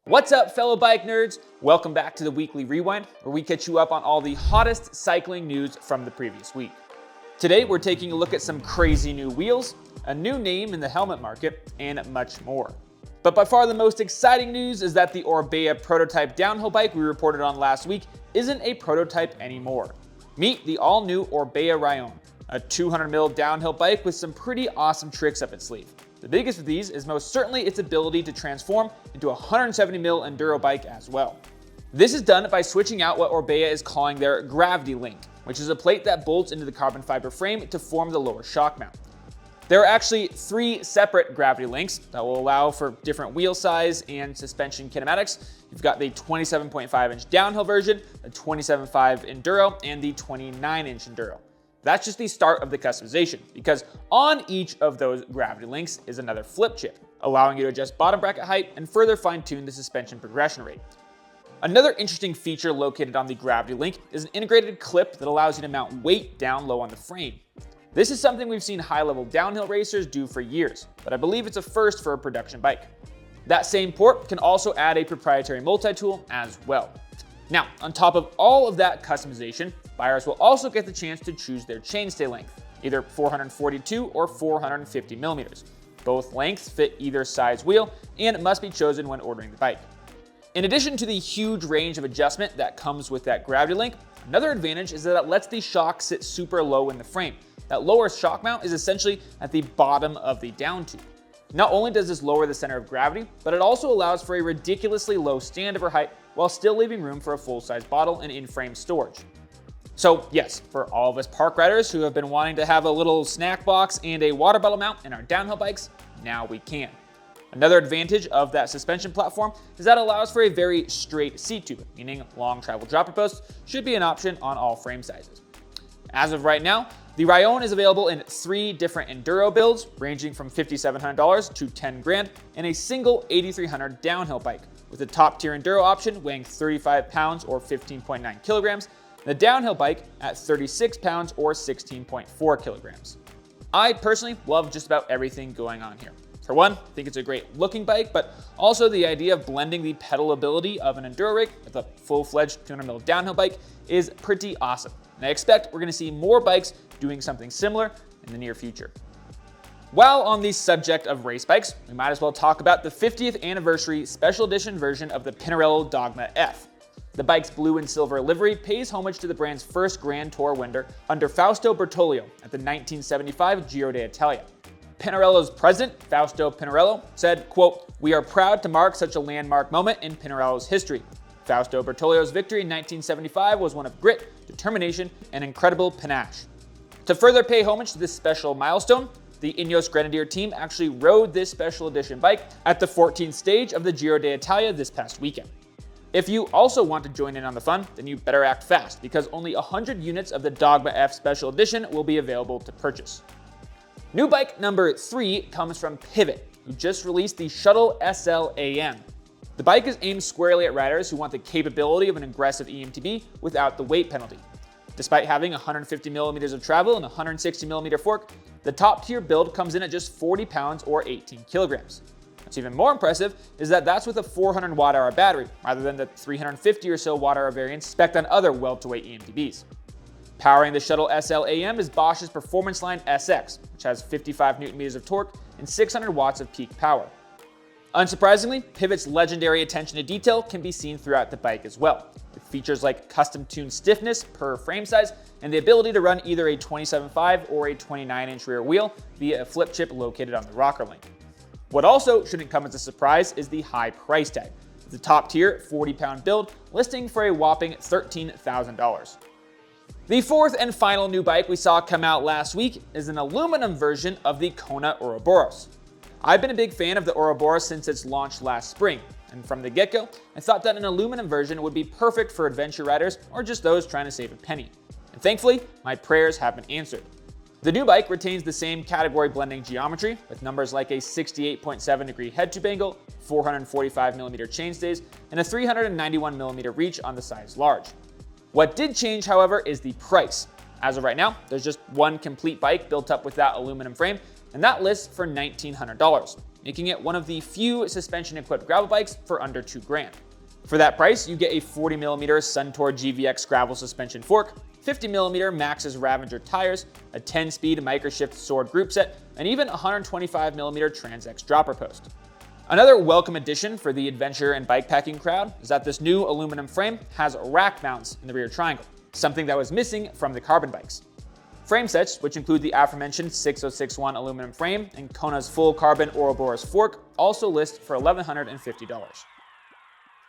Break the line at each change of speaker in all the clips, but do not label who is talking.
What's up, fellow bike nerds? Welcome back to the Weekly Rewind, where we catch you up on all the hottest cycling news from the previous week. Today, we're taking a look at some crazy new wheels, a new name in the helmet market, and much more. But by far the most exciting news is that the Orbea prototype downhill bike we reported on last week isn't a prototype anymore. Meet the all-new Orbea Rallon, a 200mm downhill bike with some pretty awesome tricks up its sleeve. The biggest of these is most certainly its ability to transform into a 170mm enduro bike as well. This is done by switching out what Orbea is calling their gravity link, which is a plate that bolts into the carbon fiber frame to form the lower shock mount. There are actually 3 separate gravity links that will allow for different wheel size and suspension kinematics. You've got the 27.5-inch downhill version, the 27.5 enduro, and the 29-inch enduro. That's just the start of the customization, because on each of those gravity links is another flip chip, allowing you to adjust bottom bracket height and further fine-tune the suspension progression rate. Another interesting feature located on the gravity link is an integrated clip that allows you to mount weight down low on the frame. This is something we've seen high-level downhill racers do for years, but I believe it's a first for a production bike. That same port can also add a proprietary multi-tool as well. Now, on top of all of that customization, buyers will also get the chance to choose their chainstay length, either 442 or 450mm. Both lengths fit either size wheel and must be chosen when ordering the bike. In addition to the huge range of adjustment that comes with that gravity link, another advantage is that it lets the shock sit super low in the frame. That lower shock mount is essentially at the bottom of the down tube. Not only does this lower the center of gravity, but it also allows for a ridiculously low standover height while still leaving room for a full-size bottle and in-frame storage. So yes, for all of us park riders who have been wanting to have a little snack box and a water bottle mount in our downhill bikes, now we can. Another advantage of that suspension platform is that it allows for a very straight seat tube, meaning long travel dropper posts should be an option on all frame sizes. As of right now, the Rallon is available in 3 different enduro builds, ranging from $5,700 to $10,000, and a single 8,300 downhill bike, with the top tier enduro option weighing 35 pounds or 15.9 kilograms, and the downhill bike at 36 pounds or 16.4 kilograms. I personally love just about everything going on here. For one, I think it's a great looking bike, but also the idea of blending the pedalability of an enduro rig with a full-fledged 200mm downhill bike is pretty awesome. And I expect we're going to see more bikes doing something similar in the near future. While on the subject of race bikes, we might as well talk about the 50th anniversary special edition version of the Pinarello Dogma F. The bike's blue and silver livery pays homage to the brand's first Grand Tour winner under Fausto Bertoglio at the 1975 Giro d'Italia. Pinarello's president, Fausto Pinarello, said, quote, "We are proud to mark such a landmark moment in Pinarello's history. Fausto Bertoglio's victory in 1975 was one of grit, determination, and incredible panache." To further pay homage to this special milestone, the Ineos Grenadier team actually rode this special edition bike at the 14th stage of the Giro d'Italia this past weekend. If you also want to join in on the fun, then you better act fast, because only 100 units of the Dogma F Special Edition will be available to purchase. New bike number 3 comes from Pivot, who just released the Shuttle SL AM. The bike is aimed squarely at riders who want the capability of an aggressive E-MTB without the weight penalty. Despite having 150mm of travel and a 160mm fork, the top tier build comes in at just 40 pounds or 18 kilograms. What's even more impressive is that that's with a 400 watt-hour battery, rather than the 350 or so watt-hour variants spec'd on other welterweight E-MTBs. Powering the Shuttle SL AM is Bosch's Performance Line SX, which has 55 Nm of torque and 600 watts of peak power. Unsurprisingly, Pivot's legendary attention to detail can be seen throughout the bike as well, with features like custom-tuned stiffness per frame size and the ability to run either a 27.5 or a 29-inch rear wheel via a flip chip located on the rocker link. What also shouldn't come as a surprise is the high price tag, with the top-tier 40-pound build listing for a whopping $13,000. The 4th and final new bike we saw come out last week is an aluminum version of the Kona Ouroboros. I've been a big fan of the Ouroboros since its launch last spring, and from the get-go, I thought that an aluminum version would be perfect for adventure riders or just those trying to save a penny. And thankfully, my prayers have been answered. The new bike retains the same category blending geometry, with numbers like a 68.7 degree head tube angle, 445mm chainstays, and a 391mm reach on the size large. What did change, however, is the price. As of right now, there's just one complete bike built up with that aluminum frame, and that lists for $1,900. making it one of the few suspension-equipped gravel bikes for under $2,000. For that price, you get a 40mm Suntour GVX gravel suspension fork, 50mm Maxxis Ravager tires, a 10-speed microshift sword group set, and even a 125mm Trans-X dropper post. Another welcome addition for the adventure and bikepacking crowd is that this new aluminum frame has rack mounts in the rear triangle, something that was missing from the carbon bikes. Frame sets, which include the aforementioned 6061 aluminum frame and Kona's full carbon Ouroboros fork, also list for $1,150.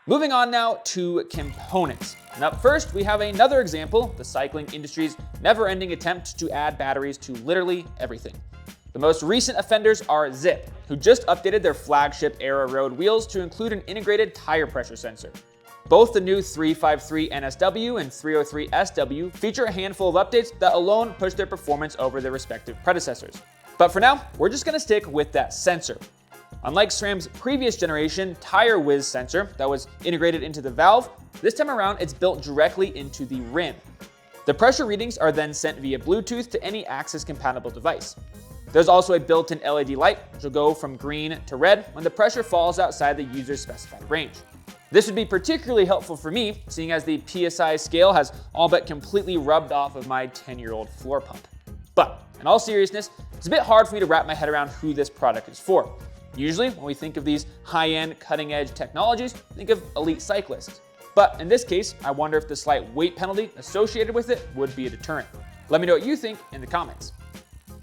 Moving on now to components. And up first, we have another example, the cycling industry's never-ending attempt to add batteries to literally everything. The most recent offenders are Zip, who just updated their flagship Era Road wheels to include an integrated tire pressure sensor. Both the new 353 NSW and 303 SW feature a handful of updates that alone push their performance over their respective predecessors. But for now, we're just going to stick with that sensor. Unlike SRAM's previous generation Tire Whiz sensor that was integrated into the valve, this time around it's built directly into the rim. The pressure readings are then sent via Bluetooth to any Axis-compatible device. There's also a built-in LED light, which will go from green to red when the pressure falls outside the user's specified range. This would be particularly helpful for me, seeing as the PSI scale has all but completely rubbed off of my 10-year-old floor pump. But in all seriousness, it's a bit hard for me to wrap my head around who this product is for. Usually, when we think of these high-end, cutting-edge technologies, think of elite cyclists. But in this case, I wonder if the slight weight penalty associated with it would be a deterrent. Let me know what you think in the comments.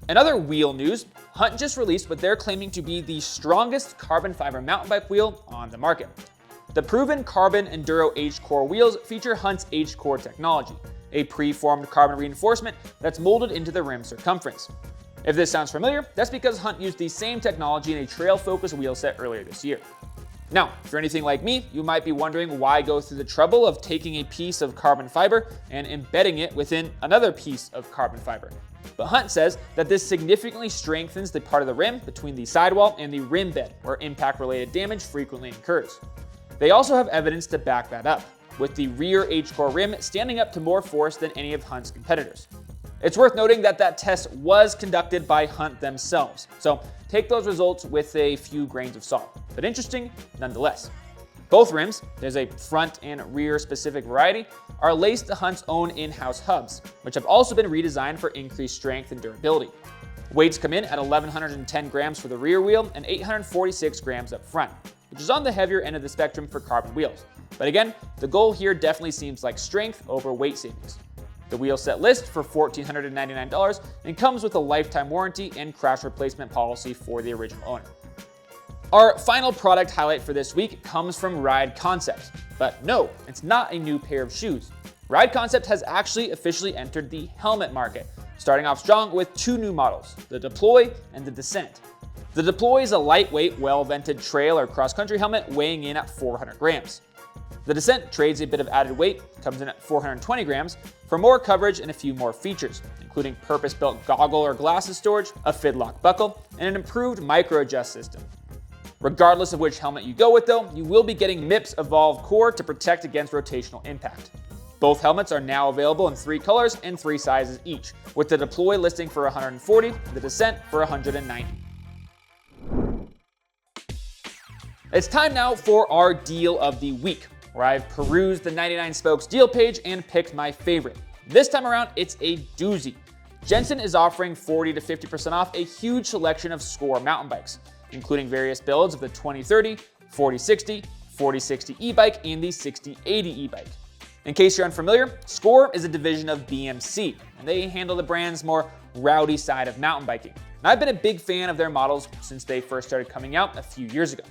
In other wheel news, Hunt just released what they're claiming to be the strongest carbon fiber mountain bike wheel on the market. The proven carbon Enduro H-Core wheels feature Hunt's H-Core technology, a pre-formed carbon reinforcement that's molded into the rim circumference. If this sounds familiar, that's because Hunt used the same technology in a trail-focused wheel set earlier this year. Now, if you're anything like me, you might be wondering why go through the trouble of taking a piece of carbon fiber and embedding it within another piece of carbon fiber. But Hunt says that this significantly strengthens the part of the rim between the sidewall and the rim bed, where impact-related damage frequently occurs. They also have evidence to back that up, with the rear H-Core rim standing up to more force than any of Hunt's competitors. It's worth noting that that test was conducted by Hunt themselves, so take those results with a few grains of salt, but interesting nonetheless. Both rims, there's a front and rear specific variety, are laced to Hunt's own in-house hubs, which have also been redesigned for increased strength and durability. Weights come in at 1,110 grams for the rear wheel and 846 grams up front, which is on the heavier end of the spectrum for carbon wheels. But again, the goal here definitely seems like strength over weight savings. The wheel set lists for $1,499 and comes with a lifetime warranty and crash replacement policy for the original owner. Our final product highlight for this week comes from Ride Concept. But no, it's not a new pair of shoes. Ride Concept has actually officially entered the helmet market, starting off strong with two new models, the Deploy and the Descent. The Deploy is a lightweight, well-vented trail or cross-country helmet weighing in at 400 grams. The Descent trades a bit of added weight, comes in at 420 grams, for more coverage and a few more features, including purpose-built goggle or glasses storage, a fidlock buckle, and an improved micro-adjust system. Regardless of which helmet you go with though, you will be getting MIPS Evolved Core to protect against rotational impact. Both helmets are now available in 3 colors and 3 sizes each, with the Deploy listing for $140 and the Descent for $190. It's time now for our deal of the week, where I've perused the 99 Spokes deal page and picked my favorite. This time around, it's a doozy. Jensen is offering 40 to 50% off a huge selection of SCOR mountain bikes, including various builds of the 2030, 4060, 4060 e-bike, and the 6080 e-bike. In case you're unfamiliar, SCOR is a division of BMC, and they handle the brand's more rowdy side of mountain biking. And I've been a big fan of their models since they first started coming out a few years ago.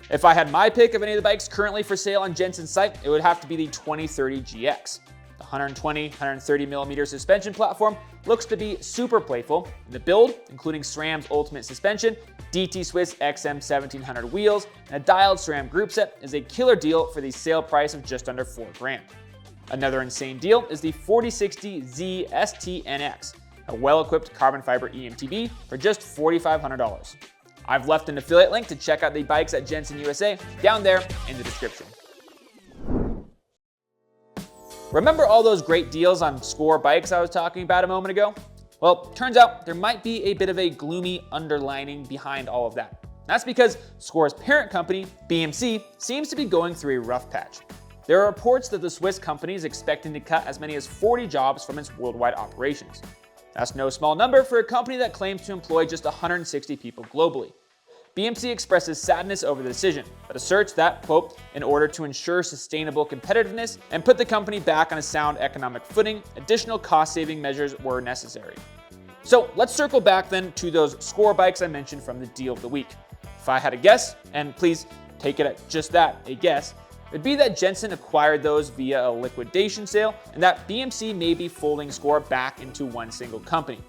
If I had my pick of any of the bikes currently for sale on Jensen's site, it would have to be the 2030 GX. The 120-130mm suspension platform looks to be super playful, and the build, including SRAM's ultimate suspension, DT Swiss XM 1700 wheels, and a dialed SRAM group set, is a killer deal for the sale price of just under $4,000. Another insane deal is the 4060Z ST-NX, a well-equipped carbon fiber E-MTB for just $4,500. I've left an affiliate link to check out the bikes at Jensen USA down there in the description. Remember all those great deals on SCOR bikes I was talking about a moment ago? Well, turns out there might be a bit of a gloomy underlining behind all of that. That's because SCOR's parent company, BMC, seems to be going through a rough patch. There are reports that the Swiss company is expecting to cut as many as 40 jobs from its worldwide operations. That's no small number for a company that claims to employ just 160 people globally. BMC expresses sadness over the decision, but asserts that, quote, in order to ensure sustainable competitiveness and put the company back on a sound economic footing, additional cost-saving measures were necessary. So let's circle back then to those SCOR bikes I mentioned from the deal of the week. If I had a guess, and please take it at just that, a guess, it'd be that Jensen acquired those via a liquidation sale and that BMC may be folding SCOR back into one single company.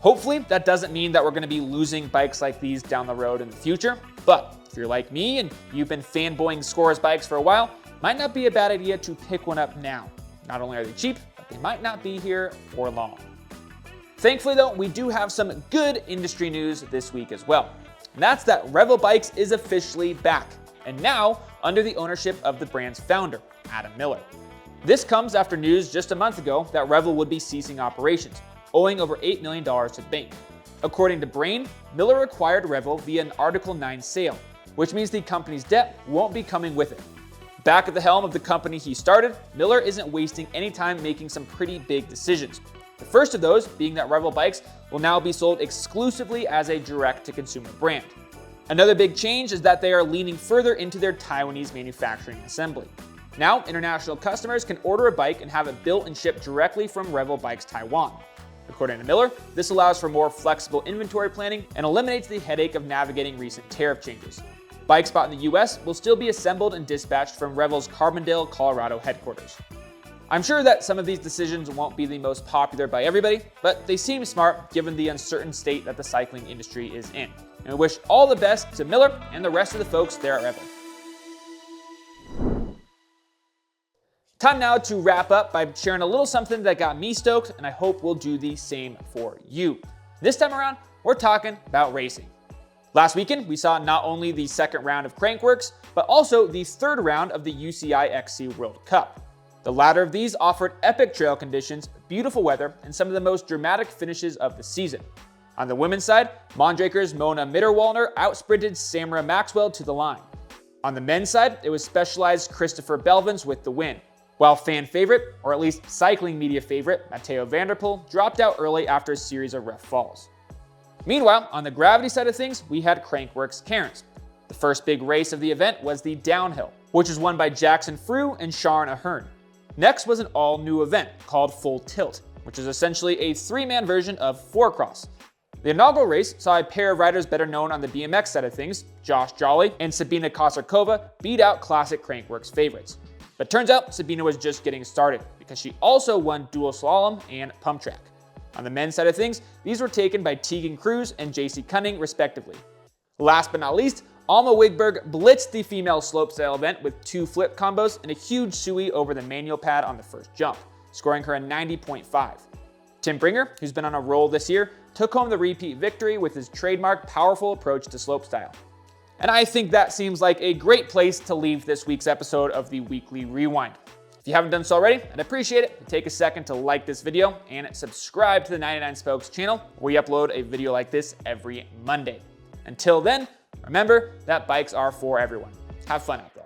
Hopefully, that doesn't mean that we're going to be losing bikes like these down the road in the future, but if you're like me and you've been fanboying SCOR's bikes for a while, might not be a bad idea to pick one up now. Not only are they cheap, but they might not be here for long. Thankfully though, we do have some good industry news this week as well. And that's that Revel Bikes is officially back, and now under the ownership of the brand's founder, Adam Miller. This comes after news just a month ago that Revel would be ceasing operations, owing over $8 million to the bank. According to Brain, Miller acquired Revel via an Article 9 sale, which means the company's debt won't be coming with it. Back at the helm of the company he started, Miller isn't wasting any time making some pretty big decisions. The first of those being that Revel Bikes will now be sold exclusively as a direct-to-consumer brand. Another big change is that they are leaning further into their Taiwanese manufacturing assembly. Now, international customers can order a bike and have it built and shipped directly from Revel Bikes Taiwan. According to Miller, this allows for more flexible inventory planning and eliminates the headache of navigating recent tariff changes. Bikes bought in the US will still be assembled and dispatched from Revel's Carbondale, Colorado headquarters. I'm sure that some of these decisions won't be the most popular by everybody, but they seem smart given the uncertain state that the cycling industry is in. And we wish all the best to Miller and the rest of the folks there at Revel. Time now to wrap up by sharing a little something that got me stoked, and I hope will do the same for you. This time around, we're talking about racing. Last weekend, we saw not only the second round of Crankworx, but also the third round of the UCI XC World Cup. The latter of these offered epic trail conditions, beautiful weather, and some of the most dramatic finishes of the season. On the women's side, Mondraker's Mona Mitterwaldner outsprinted Samara Maxwell to the line. On the men's side, it was Specialized Christopher Belvins with the win, while fan favorite, or at least cycling media favorite, Matteo van der Poel dropped out early after a series of rough falls. Meanwhile, on the gravity side of things, we had Crankworx Cairns. The first big race of the event was the downhill, which was won by Jackson Frew and Sharon Ahern. Next was an all-new event called Full Tilt, which is essentially a three-man version of Four Cross. The inaugural race saw a pair of riders better known on the BMX side of things, Josh Jolly and Sabina Kosarkova, beat out classic Crankworx favorites. But turns out Sabina was just getting started because she also won dual slalom and pump track. On the men's side of things, these were taken by Tegan Cruz and JC Cunning respectively. Last but not least, Alma Wigberg blitzed the female slopestyle event with 2 flip combos and a huge sui over the manual pad on the first jump, scoring her a 90.5. Tim Bringer, who's been on a roll this year, took home the repeat victory with his trademark powerful approach to slopestyle. And I think that seems like a great place to leave this week's episode of the Weekly Rewind. If you haven't done so already, I'd appreciate it if you take a second to like this video and subscribe to the 99 Spokes channel, where we upload a video like this every Monday. Until then, remember that bikes are for everyone. Have fun out there.